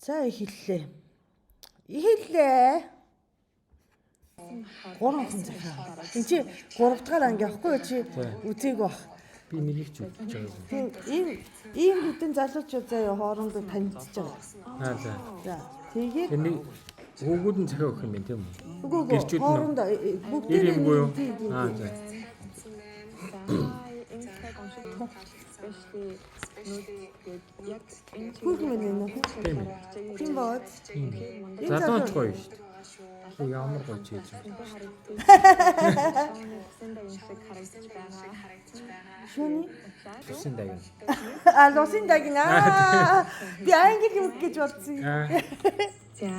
За эхэллээ. Эхэллээ. 3 хүн захаа. Энд чи 3 дахь анги явахгүй чи үзээг бах. Би нэгийг ч үзэж байгаа. Ийм хэдэн залуучууд заяа хоорондоо танилцж байгаа. За. За тэгээд Энийг өгөөд нь захиа өгөх юм байна тийм үү? үгүй хоорондоо бүгдээрээ За. Тийм бод. Залууч гоё шүү дээ. Ямар гоё ч хийж байгаа. Шүний Тусын дагна. лосын дагна. Би англи юм гэж бодсон. За,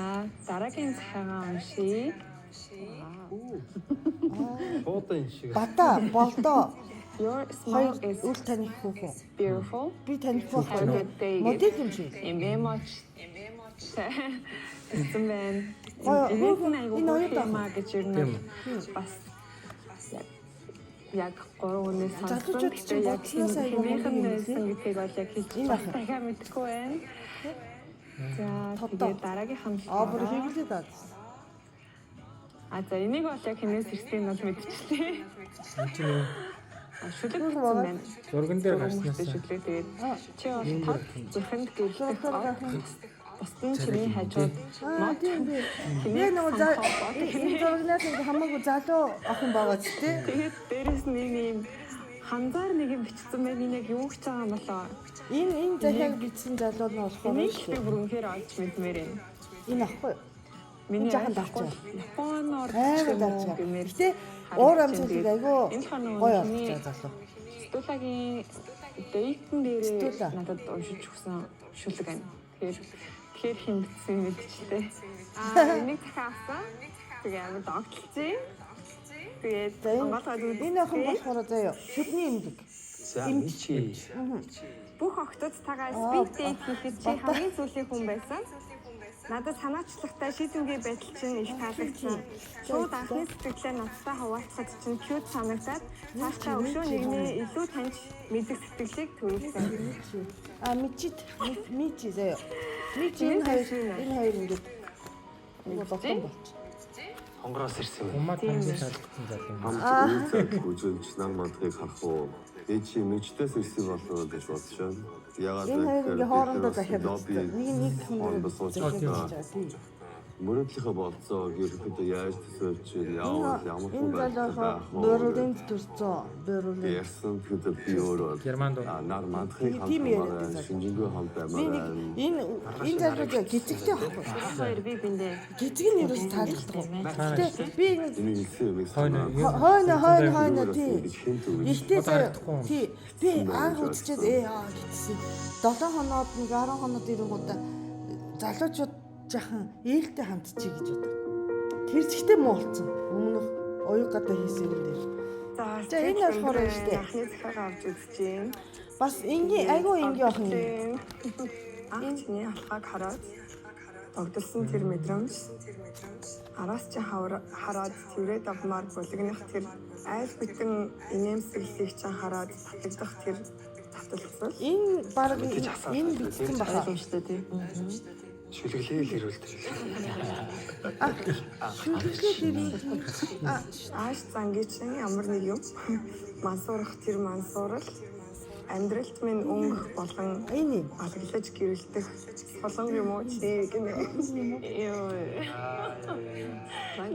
дараагийн захиагаа уншия. Буудын шиг. Бата болдоо. Your smile is Үл таних хүүхэн. beautiful. Би таних Have a хүүхэн. good day. Модик юм шиг. Эмэмоч. Эцэмэн. Энэ хоёр таа гэж юу нэ бас яг 3 өнөөс залуучууд чинь бодсноос айгүй хэмээхэн байсан гэдгийг бол яг хэлж дахиад мэдэхгүй байна. За, тэгээд дараагийн хамлаа. Бүр хэвлээд аа. За энийг бол яг хинээс ирсэн нь бол мэдчихлээ. Шүлэг гэсэн байна. Зурган дээр гарснаас Шүлэг тэгээд чи бол тод зүрхэнд гэрлэх бусдын чиний хажууд мод Тийм. Би нөгөө энэ зургнаас ингээ хамаагүй залуу охин байгаа ч тийм. тэгээд дээрэс нь ийм ханзаар нэг юм бичсэн байх энэ яг юу гэж байгаа юм болоо. Энэ захиаг бичсэн залуу нь болохоор Энийг би бүр үнэхээр олж мэдмээр байна. энэ ахгүй. Миний жаахан дахгүй Японоор Аймаг дарж гэмээр. байгаа. Гэтэ уур амьсгалыг айгүй Энэ хоног гоё миний олж залуу. Стулагийн дейтэн дээрээ Стула. надад уншиж өгсөн шүлэг байна. Тэгэхээр хин бичсэн мэдчихлээ. Энийг захиасан. Тэгээ амар догтлцээ. Тэгээд Энэ охин болохоор заяа шүдний эмдэг. За чи. бүх охтод тагаа speed date хийхэд чи хамгийн сүүлийн хүн байсан. Надад санаачлахтай шийдвэрийн байдал чинь их таалагдсан. Шууд анхны сэтгэлээ надтай хуваалцахад чинь cute санагдаад цаашдаа өшөө нэгнээ илүү таньж мэдэх сэтгэлийг төрүүлсэн. Мичи заяа. Мичи энэ хоёр ингээд нөгөө дотор болчих. Хонгороос ирсэн юм. Умаа таньж шалгасан залуу. Хамт үзэг үзүүлж нам мандахыг харах уу? Ээ чи мичтээс ирсэн болов гэж бодсон. Ягаад Энэ хоёр ингээ хоорондоо захиад лобби нэг хоорондоо сууж мөрөдлийнхөө болцоо ерөөхдөө яаж төсөөлж ямар хүн байлаа Берлинд төрсөн. Берлин. ярьсан гэдэг би өөрөө Германд нар мандахыг Тийм яриад харах байсан. шинжингүй хамт Би амар энэ залуу гизэгтэй байхгүй. Хоёр би биндээ Гизэг нь ерөөс таалагдахгүй. Гэтэ би энэ хэлсэн юм хойно тий. хинт Ихтэй тий. Би анх үзчихэд гэтсэн. 7 хоноод нэг 10 хоноод ирэнгуудаа залуучууд жахан ээлтэй хамтчих гэж бодов. Тэр зэгтэй муу болсон. Өмнөх оюу гадаа хийсэн юм дээр. За энэ болохоор юм штэ. Анхны захиагаа авч үзэж байна. Бас энгийн айгүй энгийн охин юм. Анхны алхааг хараад тогтолсон тэр мэдрэмж араас чи хараад тэрээд авмаар булгных тэр айл битэн инээмсэглэлийг чи хараад татагдах тэр таталцал. Энэ баг энэ бичсэн баха. Шүү дээ тий. Шүлэглээ л хэрүүлдэг. Ааш зангичин ямар нэг юм мансуурах тэр мансуурал амьдралт минь өнгөх болгон Энэ алглаж гэрэлтэх болон юм уу чи гэнэ. Йоо.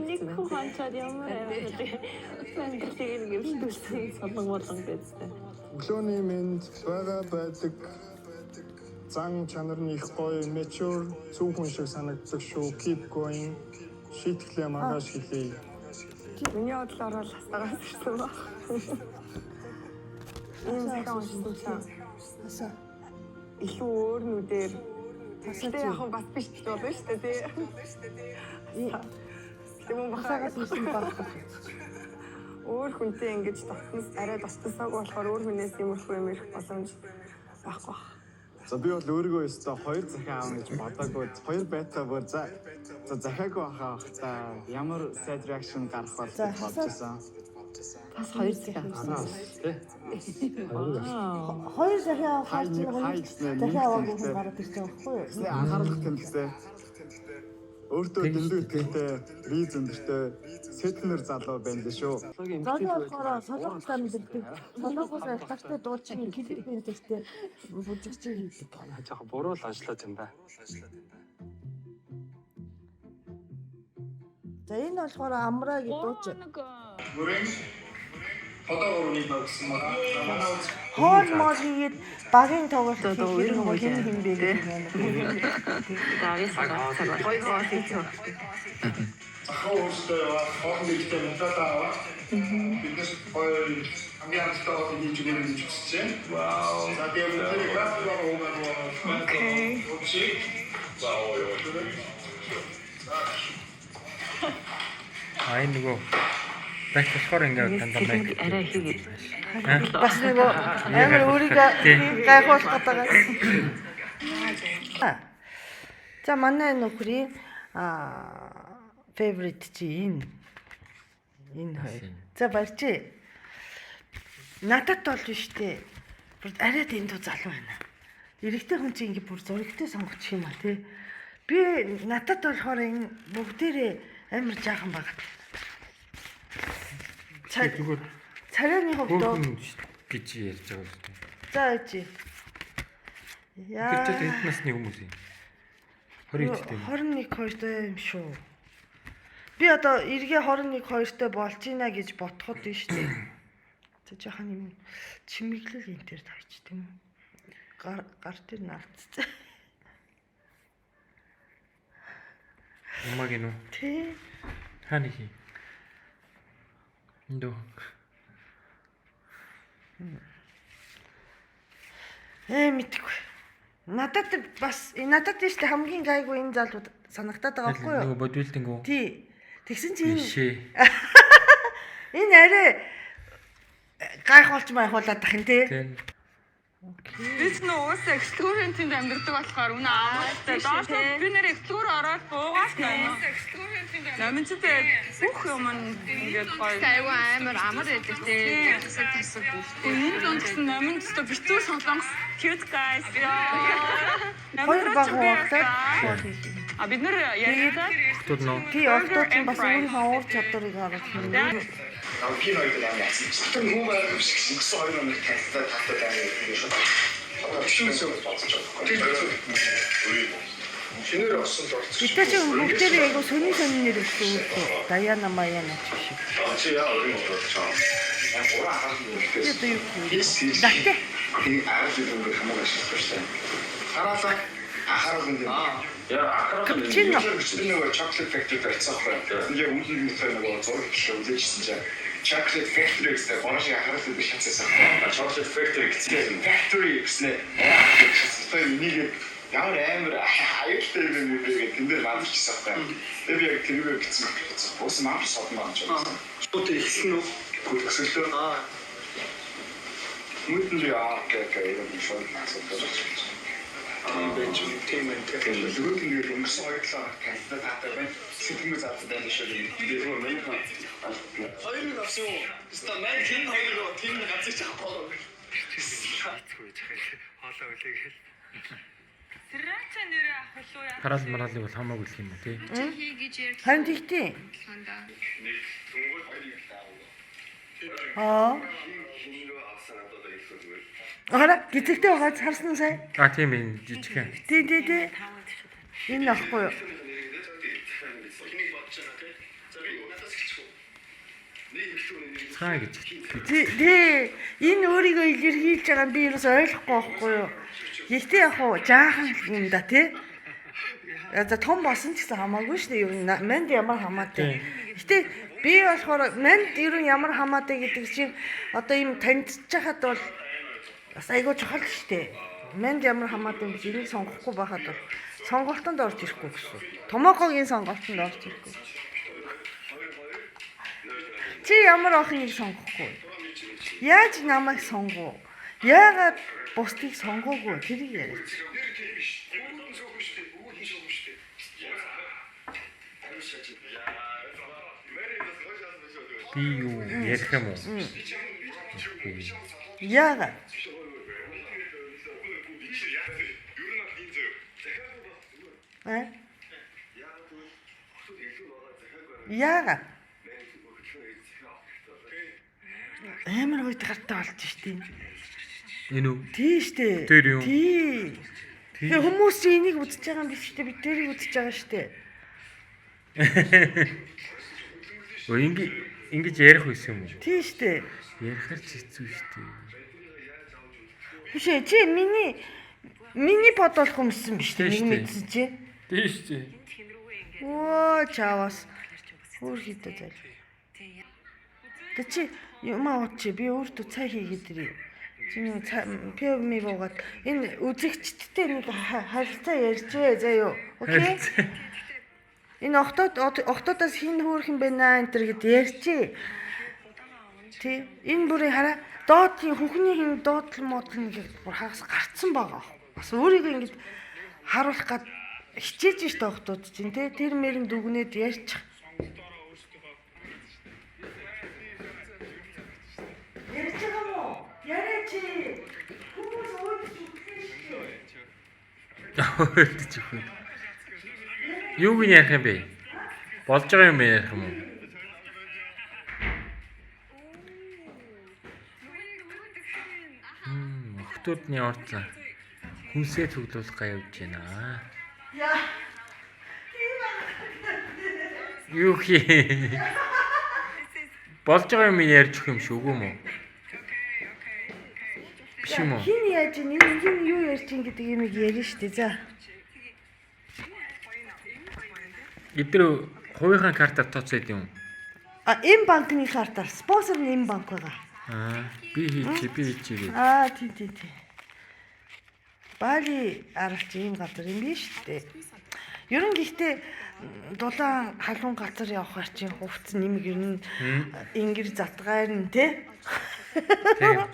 Нэг хонцод ямар амьдралыг гэрэлтүүлсэн болон болгон гэдэгтэй. Өглөөний мэнд байгаа байдаг зан чанар нь их гоё, mature, зөвхөн шиг санагддаг шүү. Keep going. Шийтгэлээ маргааш хэлье. Миний бодлоор бол хасагаас ирсэн баг. Энэ захиа уншсан чинь илүү өөр нүдээр тасалж яг бас биш ч болно шүү дээ тий. Тийм бахагаас ирсэн баг. Өөр хүнтэй ингэж дотнос арай дотносоог болохоор өөр хүнээс иймэрхүү юм ирэх боломж байхгүй. За би бол өөрийгөө өстө 2 захиа аавна гэж бодоогүй. 2 байтаа бүр за захиагүй ахаа та ямар sad reaction гарах бол гэж бодчихсон. Бас хоёр дахин Анаас тий. Хоёр дахин авах чинь хай гэснээр дахин аваагүй нэмэгдэлтэй. хүн гараад ирсэн байхгүй юу? Анхаарал тэмцээ. Өөртөө дэндүү ихтэй, риз өндөртэй, сэтнэр залуу байна л шүү. Зоны болохоор солонгостой мэддэг. Солонгос альтагтай дуучин клип бэнтэстэй бүжигч хийдэг. Жоохон буруу л ажиллаад юм да. За энэ болохоор амраагийн дууч. Хоол мол хийгээд багийн тоглолт хийгээд нөгөө хин бэ гэх юм. Ахаа өөртөө хоолны дэвтэр мэдээлэл аваад биднес хоёр хамгийн анхаарал хийж өгөх гэж хүсэж байна. Вау. За тийм үү график өгөө. Окей. Вау ёо. Аа энэ нөгөө бах болохоор ингээд дандаа бах. арай хийгээд. Бас нөгөө амар өөрийгөө гайхуулах гэдэг. За манай нөхрийн favorite чи энэ хоёр. За барьчи. Надад бол биш дээ. Бүр арай дэндүү залуу байна. Эрэгтэй хүн чинь ингээд бүр зурагтай сонгочих юм а тий. Би надад болохоор энэ бүгдээрээ амар жаахан байгаа. Зүгээр Царайны хувьд гэж ярьж байгаа юм. за ичи. Тэр чинь энд насны хүмүүс юм. 20 дэм. 21 2-тэй юм шүү. Би одоо эргээ 21 2-тэй болж ийна гэж ботход нь штэ. Тэг жоохон юм чимэглэл энэ төр тавьч тийм үү. Гар дээр наацсан. Умаг гинөө. Тэ. Хани хий. Эндөө. Мэдгүй. Надад тийш хамгийн гайгүй энэ залууд санагтаад байгаа байхгүй юу? Нөгөө бодвилтэнгүү. Тий. Тэгсэн чинь Бишээ. энэ арай гайхуулж майхуулаад тах юм тий. Тийм. Бид нөөс эксклюзивтэнд амьдардаг болохоор үнэ аавтай. Доош би нэр эксклюр ороод буугаад байна. Намынцтэй бүх юм ингээд гоё. Айгүй амар амар байдаг те. Энэ донд гэсэн намынцтэй битүү солонгос cute guys. Хоёр баг хугацаа. А бид нэр яриад Хотод нөө. Тий, октод ч бас өөрийнхөө уур чадварыг харуулж байна. Пин хоёр л амяас. Сатан хүн байгаад шиг гэсэн хоёр өнөр талтай талтай байна гэж шүү. Шүүсөө бодож байгаа. Шинээр осон л орсон. Бид ч бүгдээрээ айгу сонин нэр өгсөн үү. Даяна Маяна ч шиг. Чи яа өөрөө бодчихоо. Яг ураа харах Юу юу. Датэ. Энэ ард юм хамаагүй шүү дээ. Хараалаа ахарал юм. Яа ахарал Капучино. нөгөө chocolate factory байсан байхгүй. Яг үнэн үнэтэй нөгөө зураг шиг үлээжсэн чинь chocolate factory гэсэн гоош ахарал биш хацсан. Chocolate factory гэсэн factory гэсэн. Тэр нэг ямар амар аюултай юм бэ гэдэг тэндээ мадчихсан байхгүй. Тэр би яг тэрүүгээр гэсэн. Бус маань содмаа гэж байна. Шууд ихсэн үү? Хөдөлсөлөө. Мөдний гэх юм шиг асууж Benjamin Teeman looking at him so that happened sitting with after the show they were made хоёрыг авсан уу? Ста маань хин хоёроо тийм гацчих чадахгүй. Хоолоо үлээгээл. Срача нэрээ авах уу яа? Хараал мараалыг бол хамаагүй л юм уу тий. Хий гэж ярьж Харин тэгтээ. байна. Нэг түнгэл хоёрыг Аа. Ара гизэгтэй байгаа харсан уу сая? А тийм ээ жижигхэн. Тий. Энэ ахгүй юу? Цаа гэж. Тий. Энэ өөрийгөө илэрхийлж байгаа нь би ерөөс ойлгохгүй байхгүй юу? Гэхдээ яг уу жаахан юм да тий. За том болсон ч гэсэн хамаагүй шүү дээ. Ер нь манд ямар хамаатай. Гэтэ би болохоор манд ер нь ямар хамаатай гэдэг чинь одоо ийм таньдчих хахад бол бас айгүй чухал шүү дээ. Манд ямар хамаатай юм бэ? Энийг сонгохгүй байхад бол сонголтонд орж ирэхгүй гэсэн. Томокогийн сонголтонд орж ирэхгүй. Чи ямар охиныг сонгохгүй? Яаж намайг сонгов? Яагаад бусдыг сонгоогүй? Тэрийг яриач. Би юу ярих юм уу? Яагаад? Яагаад? Амар үед гартаа болж штий. Энэ үү? Тий штэ. Тэр юу? Тий. Тэгээ хүмүүс чи энийг үзэж байгаа юм биш штэ. Би тэрийг үзэж байгаа штэ. Өө ингэж ярих байсан юм уу? Тий штэ. Ярихар ч хэцүү штэ. Биш ээ чи миний бод болох юмсан биш Тий үү? штэ. Нэг мэдсэн чи. Тий штэ. Оо чавас. Өөр хийдэ заа. Тэ чи юм аваад чи би өөртөө цай хийгээд ирээ. Чиний пивми буугаад энэ үзэгчдтэй нэг харилцаа ярьжээ заяа. Окей? Энэ октоодоос хин хөөрхөн байна энэ төр гэд ярьжээ. Тий. Энэ бүрийг хараа доотлын хүүхний хин доотлон модлон гэж бүр хагас гарцсан байгаа. Бас өөрийгөө ингэж харуулах гад хичээж штэ октоод чинь тий. Тэр мөрөнд дүгнээд ярьчих. Ярьж байгаа мó? Яриач. Хүмүүс өөдөж үхсэн шүү. Өөдөж үхэх. Юу гин ярих юм бэ? Болж байгаа юм ярих юм уу? Охтуудны орцоо хүнсээ цуглуулах гай явж байна. Яа. Юу хий? Болж байгаа юм ярьж өгөх юм шүү үгүй мө? Биш юм уу? Хин яаж энэ юу ярьж ин гэдэг юм ярина штэ за. Эдгээр хувийнхаа картаар тооцоод юм. Энэ банкны картаар спонсор нь энэ банк байгаа. Би хийчихье. Тий. Бали аралч ийм газар юм биш үү? Ер нь гэхдээ дулаан халуун газар явахаар чинь хувцс нэмэг ер нь ингэр затгаар нь тий. Тийм.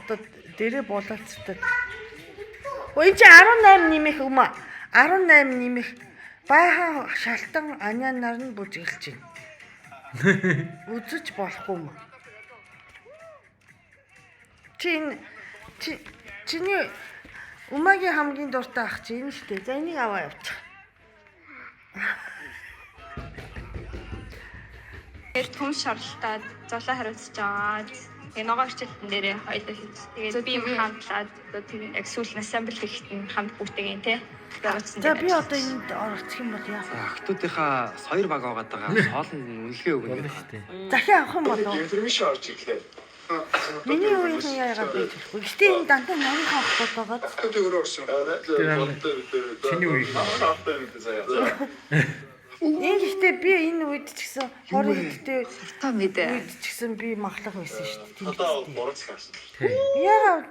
Одоо дээрээ болоолцтой. Ой чи 18 нэмэх юм аа. 18 нэмэх баахан шалтан анианаар нь бүжгэлж байна. Үзэж болохгүй юм. Чиний умагийн хамгийн дуртай ах чи энэ штэ. За энийг аваа явуучих. Тэр түн шарлтаад золоо хариуцж аваад энэ ногоо хичээлтэн дээрээ хоёулаа хийж. Тэгээд би юм хамтлаад тэгээд яг сүүл ансамбл хийхтэн хамт бүгдээ тий. За би одоо энд орчих юм бол яах вэ? Охтуудынхаа соёр баг аваад байгаа. Хоолнд үнэлгээ өгнө штэ. Дахин авах юм болов уу? Интервьюш орж ирлээ. Миний үеийн яагаад байж вэ? Гэхдээ энэ дандаа нарийнхаа охтууд байгаа. Охтууд өөрөө орсон. Чиний үеийг. Энэ гэхдээ би энэ үед ч гэсэн 20 хэдтэй та мэдээ. үед ч гэсэн би махлах байсан шүү дээ. Одоо 3 цаг авсан. Яагаад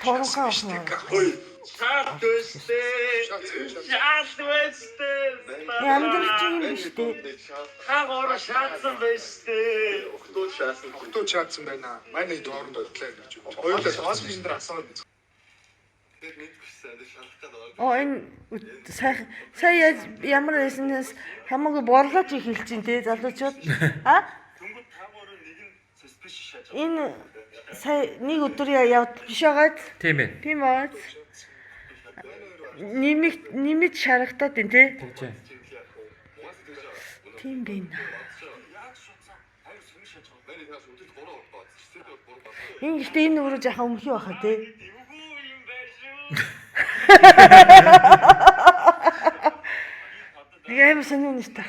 торонхоо авах юм? Шат өстэй. Амьдрал чинь юм биш үү? Хагоор шаатсан байстэй. Охтууд шаатсан байна. Манай дооронд бодлоо гэж. Хоёулаа тоос биндэр асууад. Энэ сая ямар нэснээс хамаагүй борлооч их хэлж чинь те залуучууд. Энэ сая нэг өдөр явд биш байгаад. Тийм ээ. Тийм аа. Нимэж шарагтаад байна те. Тийм байна. Энэ гэхдээ энэ өөрөө жаахан өмхий баха те. Нэг юм сонин нэстэ.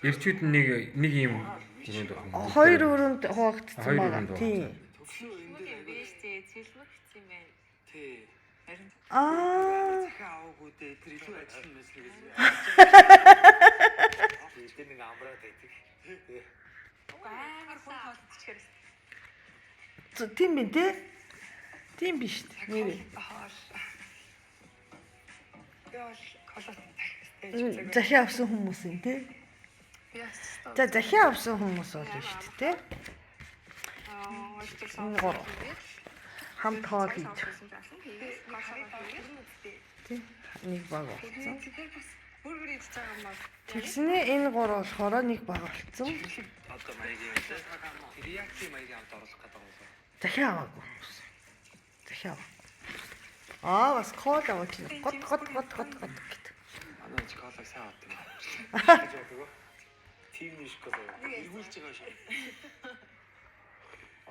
Ирчүүд нэг юм хоёр өрөөнд хуваагдсан байна. Тийм. Тийм би тэ? Тийм биш үү? Захиа авсан хүмүүс юм тэ? За захиа авсан хүмүүс бол шүү дээ тэ? Энэ гурав. Хамт хоол хийж. Тий. Нэг баг болсон. Бүргэр идэж байгаа юм бол Тэгснээ энэ гурав болохоор нэг баг болсон. Одоо маягийн реакци маягийн хамт оруулах гэдэг юм уу? Дахиад аваагүй. Дахиад аваа. Аа бас кола аваач. Гот гэт. Манай ч колаг сайн авт юм аа. Тим ниш кола. Иргүүлж байгаа шүү.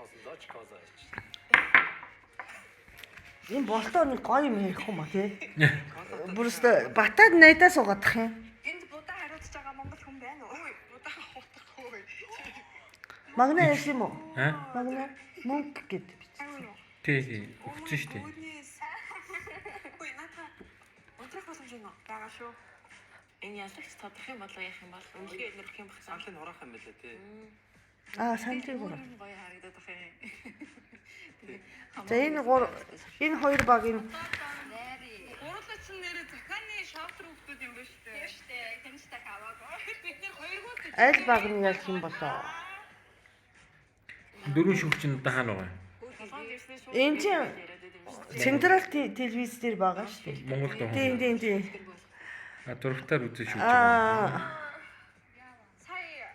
Азлаач кола ич. Энэ болтоо нэг гоё юм ярих юм аа тий. Бүрстэ батад найдаа суугаадах юм. энд будаа хариуцж байгаа монгол хүн байна уу? Будаа хутахгүй. Магна яаш юм уу? Аа? Магна мөнгө гэдэг бич. Тий, өгсөн шүү дээ. Ой, ната. Унтрах боломж юм уу? Бага шүү. Энэ ялагч тодох юм болоо яах юм бол үнэлгээ илэрх юм бах Санхын хураах юм байлаа тий. Аа санжиг гоо. гоё харагдаад байх юм. За энэ хоёр баг энэ Гурлаа чинь нэрээ захааны шалтар хөвгүүд юм ба шүү дээ. Тийм шүү дээ. Тэнцтэй аваагүй. Бид нэр хоёргоо аль баг нь ялах юм болоо. Дөрөв шүүгч нь одоо хаана байгаа? Энэ чинь централ телевиз дээр байгаа шүү дээ. Монголд байгаа. Тийм. А дурагтаар үзэн шүүгч байгаа. Сая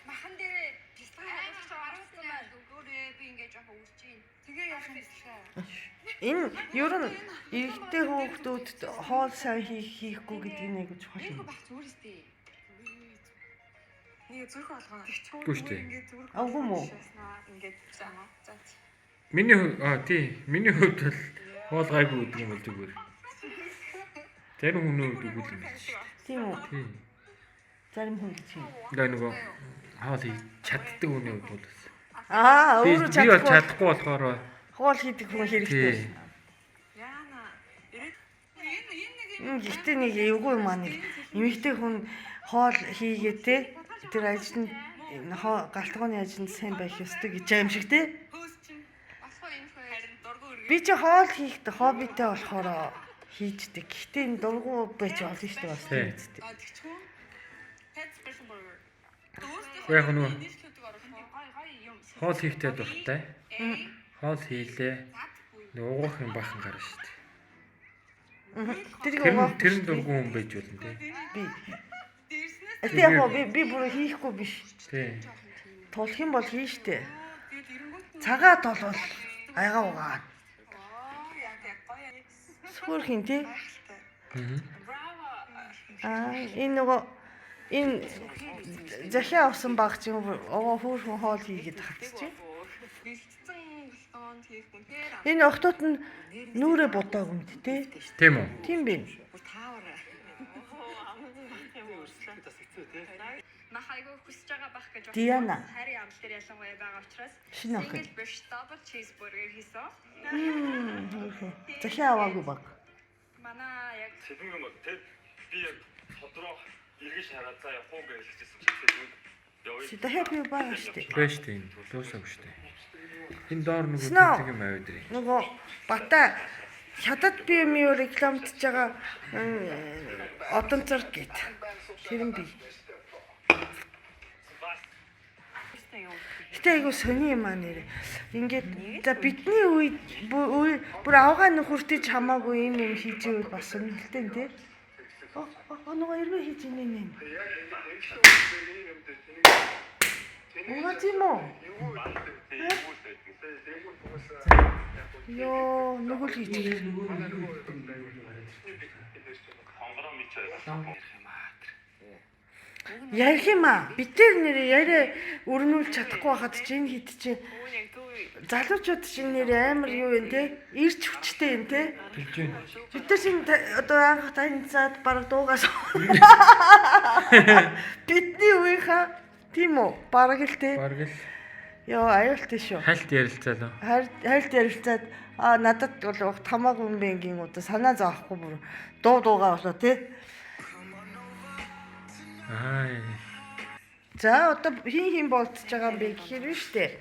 махан дээр дисплей харуулж байгаа зүгээр би ингэж жоохон үзэж байна. Тэгээ яах юм бэ? Энэ ер нь иргэдтэй хүүхдүүд хоол сайн хийхгүй гэдгийг нэг чухал юм. Бах зүгээр үстэй. Нэг зүрх болгоно. Үгүй шүү дээ. Авгүй мó. Ингээд заа. За. Миний хувьд бол хоол гайгүй гэдэг юм бол зүгээр. Зарим хүмүүс үгүй юм байна шүү. Тийм үү? Тийм. Зарим хүн гэж юм. Нөгөө хоол хийж чаддаг хүний хувьд бол бас. Аа, Би өөрөө бол чадахгүй чадахгүй болохоор хоол хийдэг хүн хэрэгтэй. Яана. Гэхдээ нэг эвгүй юм аа нэг эмэгтэй хүн хоол хийгээ те тэр ажилд галтгооны ажилд сайн байх ёстой гэж юм шиг те. Асуу энэ харин дургу өргө. Би ч хоол хийхдээ хоббитэй болохоор хийждэг. Гэхдээ энэ дургу байж болно шүү дээ бас тийм үстэй. Тэгчгүй. Pet special burger. яг нөгөө Гой юм. хоол хийхдээ дуртай. Хоол хийлээ. Уугах юм бахан гарна шүү дээ. Тэрийг угаа. Тэр нь дургүй хүн байж болно те. Би. Гэтэ яг би бүр хийхгүй биш. Тий. Тулах юм бол хийн штэ. Цагаат бол аяга угаа. Сүр хин тий. Энэ нөгөө энэ захиа авсан баг чинь хөөрхөн хоол хийгээд хатчих. Энэ охтууд нь нүрэ будааг юм тий. Тийм үү? Тийм бэ. Махайгоо хүсэж байгаа бах гэж байна. Диана. Харийн амт дээр ялангуяа байгаа учраас Шинэ охин. single биш double cheeseburger хийсэн. Захиа аваагүй баг. Манай яг Сэдвэн юм те би яг тодорхой эргэж хараад за явах уу гэж хэлчихсэн чи тэгвэл явъя. Дахиад би байгаа штэ. Байж тийм. Дуусаагүй шүү дээ. Энэ доор нөгөө Сноо. тэнцэг юм аваад ирээ. Нөгөө бата хятад BMU рекламдж байгаа одон цар гэт. Тэр нь би. Гэтэ айгу сони юм аа нэр. Ингээд за бидний үед бүр авгаа нөхөртөж хамаагүй юм хийж ивэл бас сонирхолтой тий. Нөгөө ирвэ хийж ийнэ юм. Угаа тийм үү? Йоо, нөгөө л хийж ирсэн. Хонгороо мич Ярих юм аа. Битэр нэр яриа өрнүүлж чадахгүй байхад чинь хит чинь залуучууд чинь нэр амар юу вэ те? Ирч хүчтэй юм те? Билж байна. Бид чинь одоо анх таньцаад бараг дуугаас бидний үеийнхаа тийм үү? Бараг л те. Бараг л Йоо, аюултай шүү. хальт ярилцаалаа. Хайлт ярилцаад надад бол тамаагүй юм бэ гин одоо санаа зовохгүй бүр дуугаа болоо те. Аа. За одоо хин болцож байгаа юм бэ гэхээр нь штэ.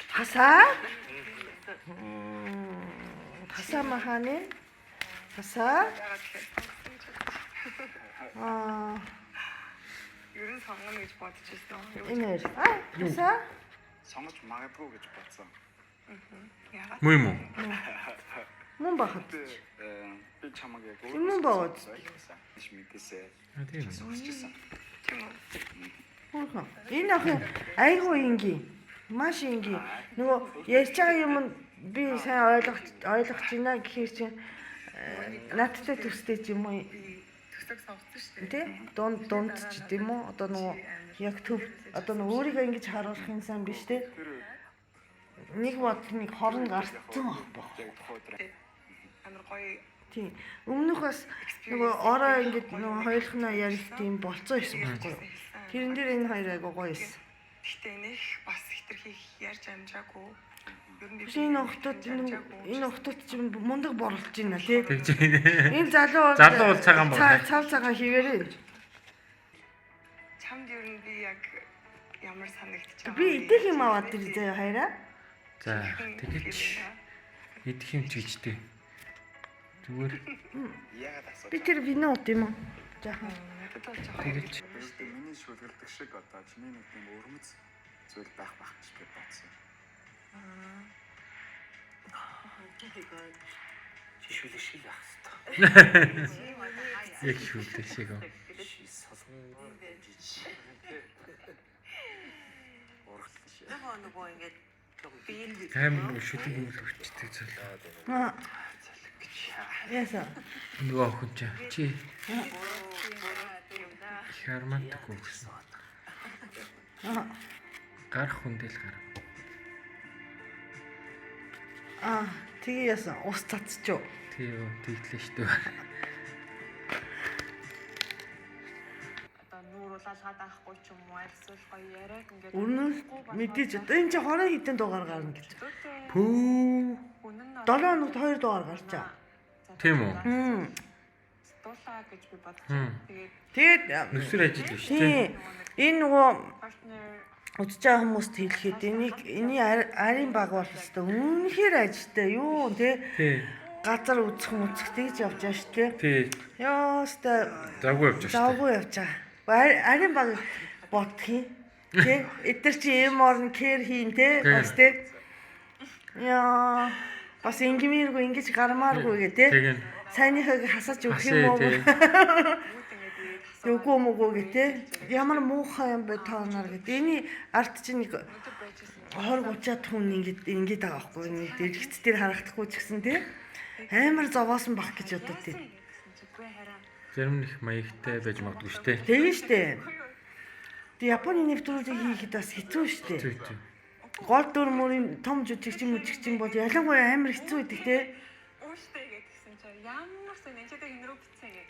Хасаа. Хасаа маханы. Хасаа. ерөн сонгоно гэж бодож байсан. Энэ хасаа. сонгож магадгүй гэж бодсон. Муу юм уу? Мөн бахад. Би чамаг яг Мөн баваад. гэж мэдээсээ. Тийм. Сонсчихсан. Хөөе. Энэ ах айгуу ингийн. Маш ингийн. Нөгөө ярьж байгаа юм нь би сайн ойлгож байна гэхээр чинь надтай төстэй ч юм уу Төсөг сонгоцсон шүү дээ. тий дунд ч гэдэм үү одоо нөгөө яг төв одоо нөгөө өөрийгөө ингэж харуулах юм сан биш тий нэг бод нэг хорон гарцсан баг. Амар гоё Тийм. Өмнөх бас нөгөө ороо ингэж нөгөө хоёулахнаа ярих тийм болцоо байсан байхгүй юу? Тэрэн дээр энэ хоёр айгуу гоё байсан. Гэтэ нэх бас хитрхи ярьж амжаагүй. Ер нь Энэ охтууд чинь мундаг борлож байна тий. Тэгж байна. Энэ залуу Залуу бол цагаан бол. цав цагаан хийвэрээ. чамд ер нь би яг ямар санагдчих вэ? Би идэх юм аваад тэр заяа хайраа. За тэгэж идэх юм ч гэжтэй. Зүгээр Яагаад асууж Би тэр вино ут юм уу? Жаахан. тэгэж миний шүлгэлдэг шиг одоо чиний нэг юм өрмөц зүйл байх гэж би бодсон. Жишүүлэх шиг байх хэвээр. яг шүлдэг шиг оо. нөгөө ингээд Амар шүдэг юм л өчтдөг зүйл. Яса. Нөгөө охин чи хармантгүй гэсэн. Гарах хүндэл гар. Тэгээ яса ус цацчоо. Тийм тийтлээ штэ. одоо нууруулаад авахгүй ч юм уу эсвэл гоё яриад ингээд Үнэн мэдээж одоо энэ чи хорон хитэн дугаар гарна гэж. Пүү. 7 хоногт 2 дугаар гарчаа. Тийм үү? дуулаа гэж би бодчихсон. Тэгээд Нүсэр ажил биш тий тийм. энэ нөгөө Партнер удаж байгаа хүмүүст хэлэхэд эний арын баг бол өстой үнэхээр ажтай юу тий Тий. газар үзэх тэгж явж байгаа шүү тий. Тий. Яа өстой Завгүй явж штэ. завгүй явж байгаа. Арын баг бодхий тий эдгээр чи эм орн кэр хийн тий бас тий. Яа бас ингимээргүй ингэж гармааргүй гэ тий. Тэгэн. Сайныхыг хасаж өгөх юм уу? Үгүй мөгөө гэдэг. Ямар муухай юм бэ та нар гэдэг. Эний арт чинь нэг 20-30 хүн ингэж байгаа байхгүй. Нэг дэлгэц дээр харагдахгүй ч гэсэн тий. Амар зовоосон бах гэж бодод тий. Зарим нэг маягтай байж магадгүй штэ. Тэгээ штэ. Тэг Японы нэвтрүүлгийг хийхэд бас хэцүү штэ. Тий, тий. Гол дүр мөрийн том жүжигчин бол ялангуяа амар хэцүү байдаг тий. ууштай гэдгсэн чинь ямар сэн энэ хинрүү битсэн гэх.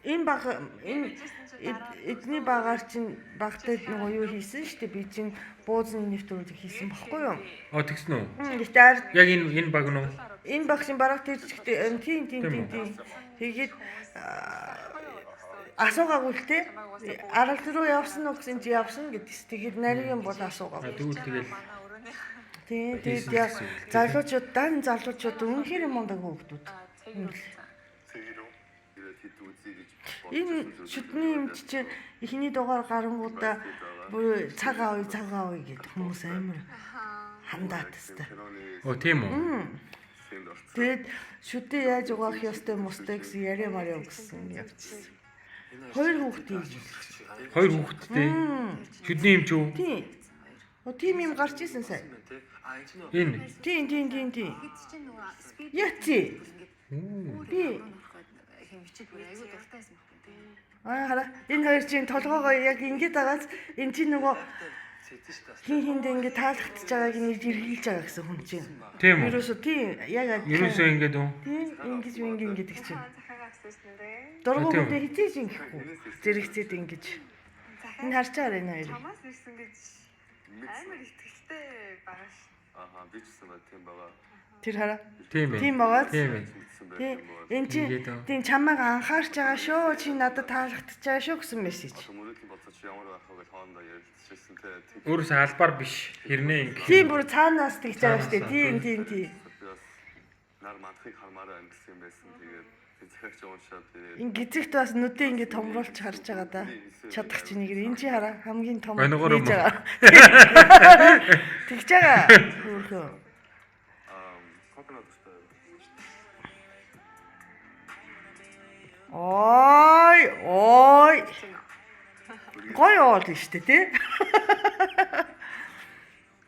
Энэ баг энэ эдний багаар чинь багтай нөгөө юу хийсэн штэ би чинь буузны нэвтрүүлэг хийсэн баггүй юу? Тэгсэн үү? Гэтээ Яг энэ баг нь уу? энэ баг чинь бараг тэр чигтээ тийм. Тэгээд асуугаагүй л те арал руу явсан уу гэсэн чи явсан гэдэгс. Тэгээд нарийн бол асуугаагүй. Тэгвэл тэгэл Тэгээд яг залуучууд үнэхээр мундаг хүүхдүүд. Энэ шүдний юмч чинь ихний дугаар гарангуудаа цаг аавь гэдэг хүмүүс амар хандаад тест. Тийм үү? Тэгээд шүдээ яаж угаах ёстой мостой гэсэн яриа мараа өгсөн явчихсан. Хоёр хүүхдийн. Хоёр хүүхэдтэй. Шүдний юм ч үү? Тийм. Тийм юм гарч исэн сайн. Энэ. Тийм. Яци. Би хара энэ хоёр чинь толгоогоо яг ингэж байгаас энэ чинь нөгөө хинд ингэ таалагдчихж байгааг нь иргэлж байгаа гэсэн хүн чинь. Тийм үү? Ерөөсөө тийм яг Ерөөсөө ингэж үү? тийм ингэж гэдэг чинь. Дургуй хүнтэй хизээж ингэхгүй. Зэрэгцээд ингэж. Энэ харчаар энэ хоёр. Чамаас ирсэн гэж амар ихтэй байгаа ш. Би ч гэсэн тийм байгаа. Тэр хараа. Тийм ээ. Тийм байгаа. Тийм ээ. Тийм. Энд чинь тийм чамайг анхаарч байгаа шүү. Чи надад таалагдчихж байгаа шүү гэсэн мессеж. Мөрөдлийн бодсоч ямар байх вэ гэж хоорондоо ярилцчихсан те. Өөрөөсөө албаар биш. Хэрнээ ингэ. Тийм бүр цаанаас тэгж байгаа шүү дээ. Тийм. Нар мандахыг хармаараа ангилсан юм байсан. Тэгээд Гизэгч уушаад Гизэгт бас нүдээ ингэ томруулж харж байгаа да. Чадах чинь нэг энэ чи хараа хамгийн том Оногоор юм уу? Тэгж байгаа. Хөөхөө. 코코넛 스타일. Ой. Гоё оол нь штэ тий.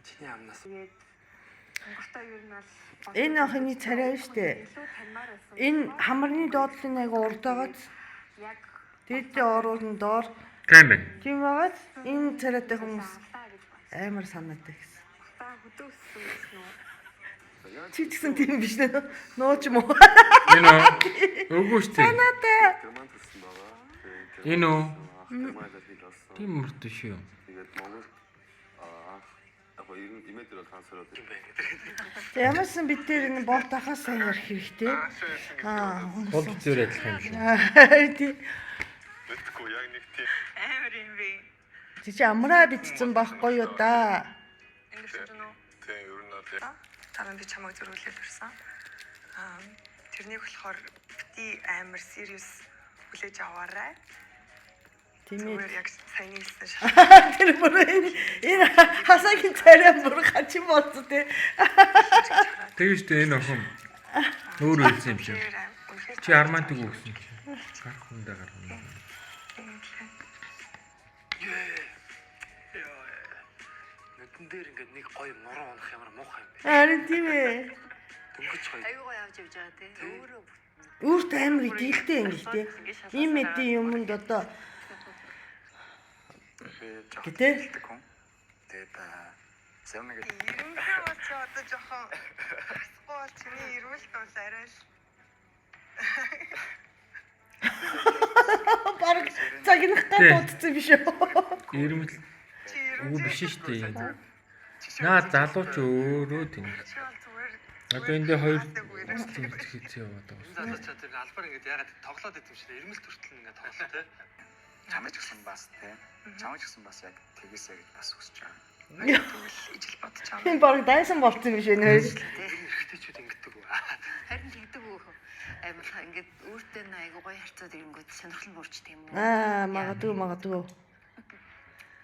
Чиний амнаас Онгортой юу нь бол Энэ охины царай штэ. илүү таньмаар байсан. Энэ хамарны доотлын аяга урдаагаад Яг дээдээ оруулан доор Тийм байна. тийм байгаад энэ царайтай хүмүүс таа гэж байна. амар санаатай гэсэн. Та хөдөөссөн гэсэн үү? Чи ч гэсэн тийм биш нэ. Нууч юм уу? Энэ үгүй шүү дээ. Санаатай. 그만 듣습니다. Энэ германаар хэлсэн. тийм мөрт шүү. Тэгээд Монгол яг имэдрэл трансферод юм байна. За ямарсан бид дээр энэ болт ахаас сайн ярих хэрэгтэй. Бол зүгээр адилхан юм шүү. Тий. Мэдгүй яг нэг тийм Амар юм бэ. Чи амраа бичсэн байхгүй юу да? Ингэсэн ч нөө. тийм ер нь бол Дараа нь би чамайг зөрүүлээд ирсэн. Тэрнийг болохоор бити амар serious хүлээж аваарай. Тийм ээ. Зүгээр яг сайн хэлсэн шээ. Тэр бүр энэ хасаагийн царай бүр хачин болсон тий. Тэгээ шүү дээ энэ охин өөр хэлсэн юм шиг. Чи армантыг өгсөн чи. Гарах хүндээ гарна. нүдэн дээр ингээд нэг гоё муруу унах ямар муухай юм бэ. Харин тийм ээ. Дөнгөж гоё. Аюугаа явж явж байгаа тий. Өөрөө Үрт амар идэлтэй юм л тий. Ийм мэдээ юмд одоо Гэтэ? Тэгээд сэмэг Ирэмхээ бол чи одоо жоохон хасахгүй бол чиний ирвэл бол арай л баг цагнах гад удцсан биш үү? Ирмэл чи ирвэл үгүй биш шүү дээ. Наа залууч өөрөө тэнэг. чи бол зүгээр Одоо энэ дээр хоёр хэцүү яваад байгаа. залууч чадвар албаар ингээд ягаад тоглоод идэв чинь ирмэлт хүртэл ингээд тоглоо те. Чамайч гэсэн бас те. Чамайч гэсэн бас яг тэгээсэй гэж бас хүсэж байгаа. тэгвэл ижил бодож байгаа. Тийм баг дайсан болцсон биш ээ. Эрэгтэйчүүд ингэдэг үү? харин тэгдэг үү. Амар ингээд өөртөө айгуу гоё харцаад ирэнгүүт сонирхол буурч тийм үү. Магадгүй.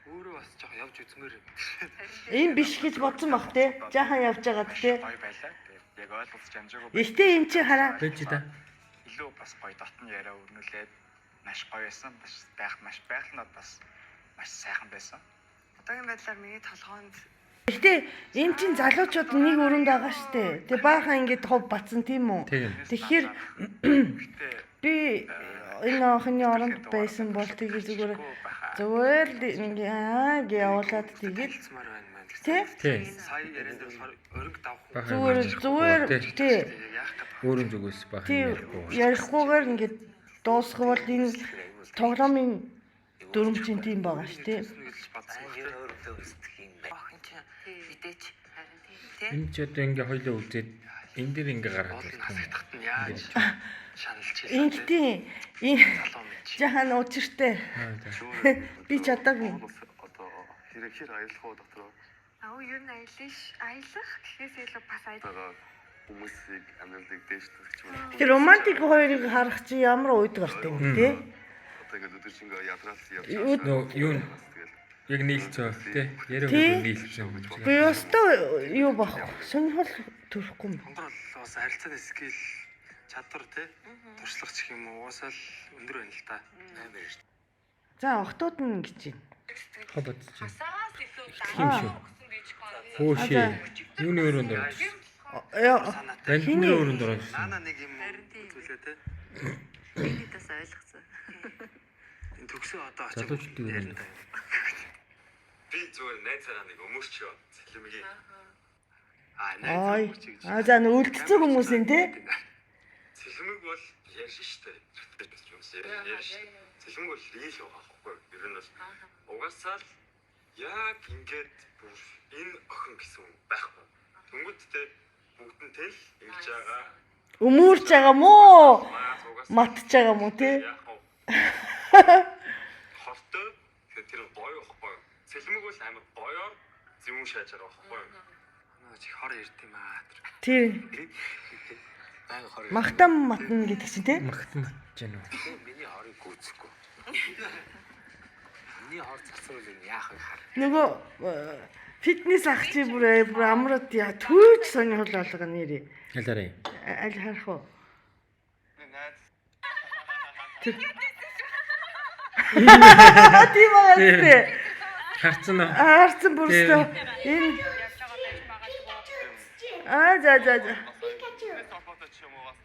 Өөрөө бас жоохон явж үзмээр юм. Ийм биш гэж бодсон бах те. Жаахан явж байгаа те. Гоё байлаа. Тэгээд яг ойлгож амжаагүй. Ихтэй эн чи хараа. Бэж да. Илүү бас гоё дотн яриа өрнүүлээд маш гоё байсан. Маш байхнаад бас маш сайхан байсан. Одоогийн байдлаар миний толгоонд Ихтэй эн чин залуучууд нэг өрөнд байгаа штэ. Тэг баахан ингээд хов бацсан тийм үү? Тийм. Тэгэхээр Гэтэ би энэ охины оронд байсан бол тэгээ зүгээр ингээд явуулаад тэгээд хэлцмээр байна мэн. тий Тий. Сая яриан дээр болохоор өрөнгө давах. зүгээр тий Яах гэдэг. Өөрөн зүгээс бах тий юм ярихгүй. ярихгүйгээр ингээд дуусгавал энэ тоглоомын дүрмчин тийм байгаа ш тий. Охин чи мэдээч харин тий. Энэ ч одоо ингээ хоёлоо үзээд энэ дээр ингээ гаргаад ирэх юм. Яаж шаналж Ингээд энэ жахан учиртай би чадаагүй. одоо хэрэг хэр аялах уу дотроо аа юу н аялах гэхээс илүү бас байгаа хүмүүсийг амьдралыг дээшлэх ч юм уу. Тэр романтик хоёрыг харах чи ямар уйдгартай юм тий. Одоо ингээд өдөржингөө ядраас явж Юу н яг нийлцөө тий. Яриаг Тий. нийлцсэн гэж байна. Би өстой юу бах сонирхол төрөхгүй юм. Хонгор бол бас харилцааны скил чадвар те туршлагач гэх юм уу уусаал өндөр байна л та. Амар шүү. За охтууд нь гэж байна. Хобот чи. Хасаагаас илүү Хим шүү. Хөшөө. Юуны өрөөнд орж. Санаатай. Бандны өрөөнд орж. Наана нэг юм үзүүлээ те. бидээс ойлгоцсон. Энэ төгсөө одоо очиж Залуучдын өрөөнд. би зүгээр найзаараа нэг өмөрчөө цэлмэгийн Ой. За үлдсэн хүмүүс юм тий. цэлмэг бол ярьж штэ цэлмэг бол ил байгаа байхгүй ер нь бол угаасаа л яг ингээд бүр энэ охин гэсэн хүн байхгүй дөнгөдтэй бүгдэнтэй л ингэж байгаа Өмөрч байгаа мó? Матж байгаа мó тий? хортой тэр гоё байхгүй цэлмэг бол амар гоёор зэвүүн шааж байгаа байхгүй Наа чи хор ярд юм аа. Тий. Магтам матна гэдэг чинь тий? Магтмат гэж нөө. Миний хорыг гүйцэхгүй. Миний хор зацвал энэ яах вэ хар. Нөгөө фитнес ах чи бүр амраад яа түүж сонирхол алга нэрээ. Ялаарай. Аль харах уу? Тийм аа. Харцсан уу? Харцсан бүрстөө. Энэ за.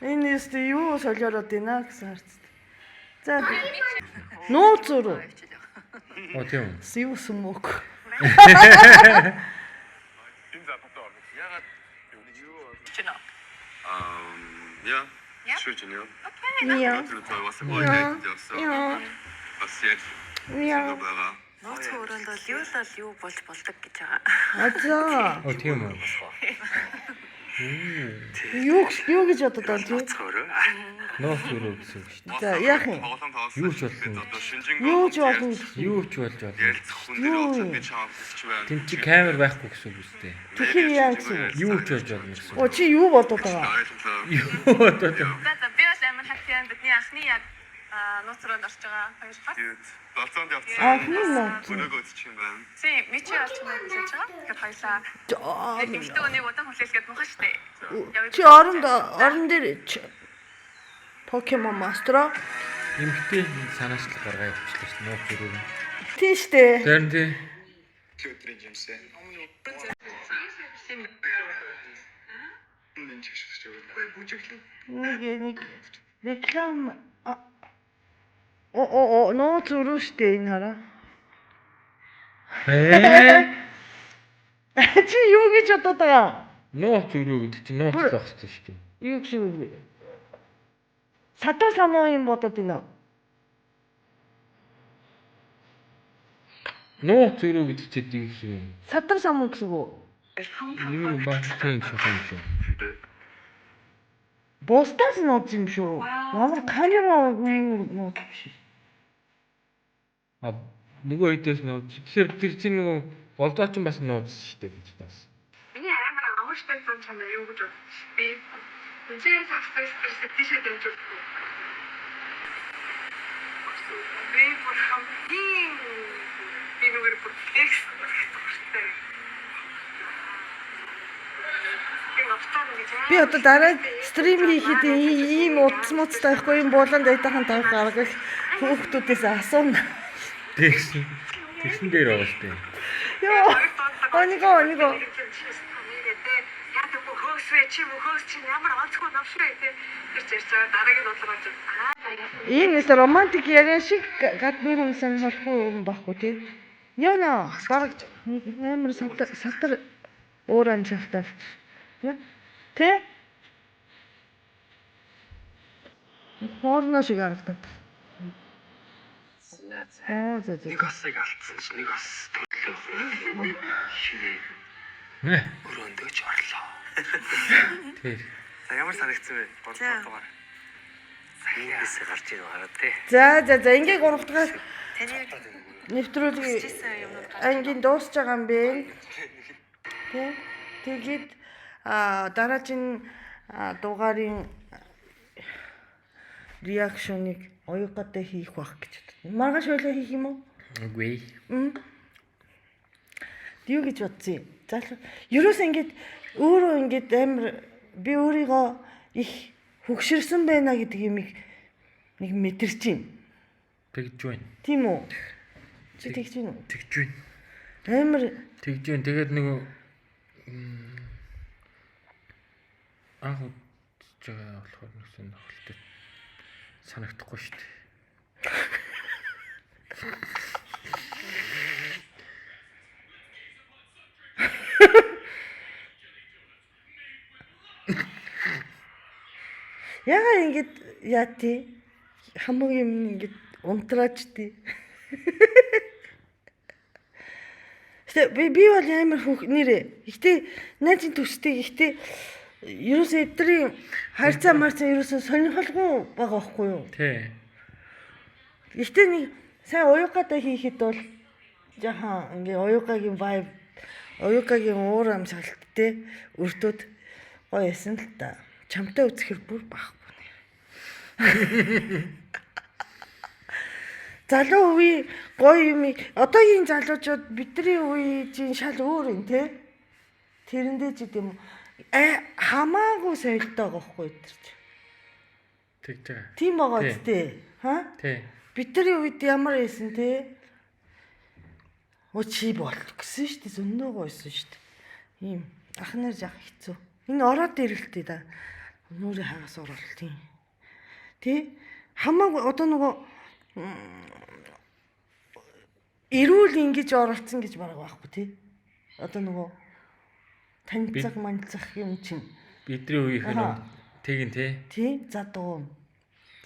Энэ өстө юу солиороод байна гэсэн харцсан. За. Нууц зуруу. Оо тийм. Сив сүмөг. Ja, schön, ja. Ja. Was wollte ich so? Ja. Was jetzt? Ja. Нууц өрөөнд бол юу болж болдог гэж байгаа. Азаа. Оо тийм үү. Юу гэж бодод байна чи? Нууц өрөө гэсэн үг шүү дээ. За яах юм? Юу ч болно. Юу ч болно. Юу ч болж болно. Юу? Тин чи камер байхгүй гэсэн үг үстэй. Тэгэхээр яа гэсэн үг? Юу ч болж болно гэсэн. Оо чи юу бодод байгаа? Юу бодоод байна? За би бол амар хатяан бидний анхны яг нууц өрөөнд орж байгаа хоёр хас. Болцоонд явцсан. Анхны нууц. Өрөөгөө үзчих юм байна. Тийм, мичи олж байгаа гэж байгаа. Тэгэхээр хоёлаа. Яг ихтэй өнийг удаан хүлээлгээд муухай штэ. Чи орон дээр Покемон мастер. Эмхтэй санаачлал гаргаа явуулчихлаа шүү дээ. Нууц өрөө. Тийм штэ. Зарим тий. Өдрийн жимсээ. Нэг реклам нууц өрөө штэ энэ хараа. Чи юу гэж бодод байгаа? Нууц өрөө гэдэг чинь нууц байх хэрэгтэй шүү дээ. Юу гэж вэ? Сатаа самуу юм бодод байна. Нууц өрөө гэдэг чинь юу гэсэн юм? Сатар самуу гэсэн үү? Юу баах тийм юм шүү. Бостас нууц юм шүү. Ямар камера нууц биш. А нөгөө хэдээс нууц. Тэр чинь нөгөө болдооч бас нууц шүү дээ гэж бас. Миний амар аварштай сан чамаа юу гэж би үнээр саксайс тийшээ дэмж өгөх. Би бүр хамтын би нөгөө бүр флекс хэрэгтэй. Би одоо дараа стрим хийхэд ийм утас муцтай байхгүй юм бууланд айдахан тавих арга хүүхдүүдээс асууна. Тэгсэн дээр байгаа шүү дээ. Йоо. Ониго. Яг бүх хөөсвэ чи ямар онцгой навшраа тий. Тэр чирч байгаа дараагийн бодлого болж байна. Ийм нэс романтик яриа шиг гадны хүн сонирхох юм байхгүй тий. Яна баг амар сатар оранж автаа. Тэ? Хорно шиг харагдав. За. Нэг осыг алдсан чи нэг ос төлөө. Өрөөндөө ч орлоо. Тэр. За ямар санагдсан бэ? Гурдугаар. Саяас гарч ийн хараа тий. За ингээ 3 дахь нэвтрүүлгийн ангийн дуусч байгаа юм бэ. Тэ? Тэгээд дараагийн дугаарын реакшныг оюугатай хийх байх гэж бодсон. Маргааш хойлоо хийх юм уу? Үгүй. Юу гэж бодсон юм? За ерөөс ингэж өөрөө ингэж амар би өөрийгөө их хөгшөрсөн байна гэдэг юмыг нэг мэдэрч байна. Тэгж байна. Тийм үү? Чи тэгж байна уу? Тэгж байна. Амар тэгж байна. Тэгээд нөгөө анх үзэж байгаа болохоор нэг сонирхолтой санагдахгүй шүү дээ. Яагаад ингэж яа тий? Хамаг юм ингэж унтрааж тий. Би бол амар хүүх нэрээ. Гэтэ найзын төстэй гэтэ ерөөсөө эдрийн харьцаа ерөөсөө сонирхолгүй байгаа байхгүй юу? Тий. Гэтэ нэг сайн уюугатай хийхэд бол жаахан ингээ уюугагийн vibe, уюугагийн уур амьсгалт те өртөөд гоё эсэн л та. чамтай үзэхэр бүр бахгүй. Залуу үе гоё юм. Одоогийн залуучууд бидний үеийн шал өөр юм те. Тэрэндээ ч гэдэм хамаагүй соёлтой байгаа хгүй өдөрч. Тэгж байгаа. Тийм байгаа үстэй. Ха? Тий. Бидний үед ямар байсан те? Чи бол гэсэн шүү дээ. Зөндөө гойсон шүү дээ. Ийм ахнаар жах хэцүү. Энэ ороод ирэлтээ да. Нүрийн хагас орвол тийм. Тэ? Хамаагүй одоо нөгөө эрүүл ингэж оролцсон гэж бараг байхгүй тий. Одоо нөгөө танилцах манцах юм чинь Бидний үеийнх нь тэгин тий. тий задуу.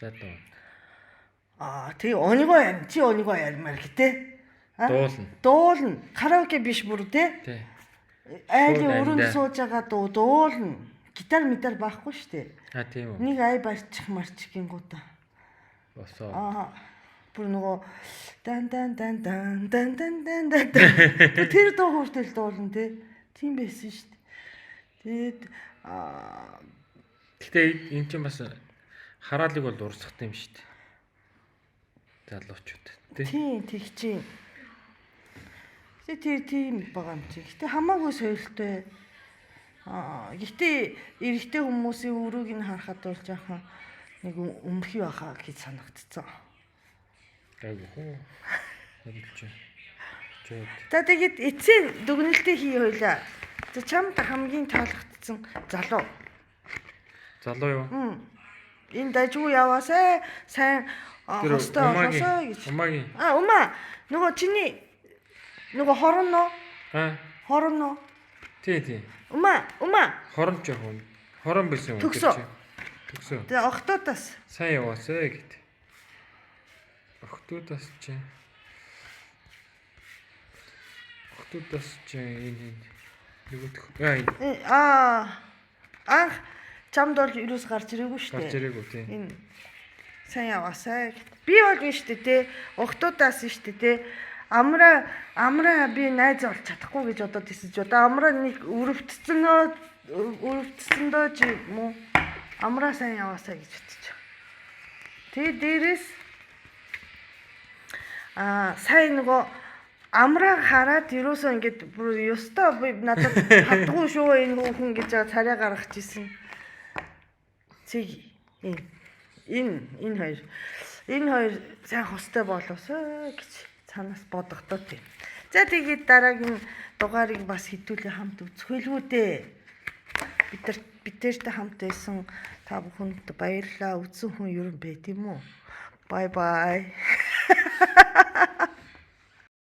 Задуу. Тий онигоо яа. Чи онигоо ярмаар гэтээ. Дуулна. Караоке биш бүр тий. Тий. Айлын өрөөнд сууж байгаа дуулна. Гитар медар байхгүй шүү дээ. Тийм үү. Нэг ай барчих марчих гингуудаа. Босоо. Бүр нөгөө дан тэр дуу хүртэл дуулна тий. Тийм байсан шүү дээ. Гэтэ эн чинь бас хараалыг бол урсгах юм шүү дээ. Залуучууд тий. Тийм тэгчээ. Тэр тийм байгаа юм чи. Гэтэ хамаагүй соёлтой. Гэтэ эрэгтэй хүмүүсийн өрөөг нь харахад бол жаахан нэг өмхий байхаа гэж санагдцсан. Айгуу. За тэгээд эцсийн дүгнэлтээ хий хоёлаа. За чамд хамгийн таалагдсан залуу. Залуу юу? Энэ дажгүй яваасаа сайн хостой олоосоо гэж. Умагийн. Умаа. Нөгөө чиний нөгөө хорно. Хорно. Тий. Умаа. Хорон жоохон. Хорон байсан юм. Төгсөө. Тэгээ охтоодаас сайн яваасаа гэт. Охтоодаас чи энэ нөгөө анх чамд бол юус гарч ирээгүй шүү дээ. Гарч ирээгүй тий. Энэ сайн яваасаа гэт. Би бол биш үү те. Охтоодаас шүү дээ те. Амраа би найз олж чадахгүй гэж бодоод ирсэн ч одоо амраа нэг өрөвдсөн дөө чи муу амраа сайн яваасаа гэж бодчих. Тэгээ дээрэс сайн нөгөө амраа хараад юусоо ингэж бүр ёстой би надад хадгүй шүү энэ хүүхэн гэж царай гаргаж исэн. Цэг энэ хоёр сайн хостой болоосоо гэж цанаас бодогдоо тийм. За тэгээд дараагийн дугаарыг бас хэдүүлээ хамт үзхэлгүй дээ. Бидэртэй хамт байсан та бүхэнд баярлалаа. Үзсэн хүн ер нь байт юм уу? Bye bye.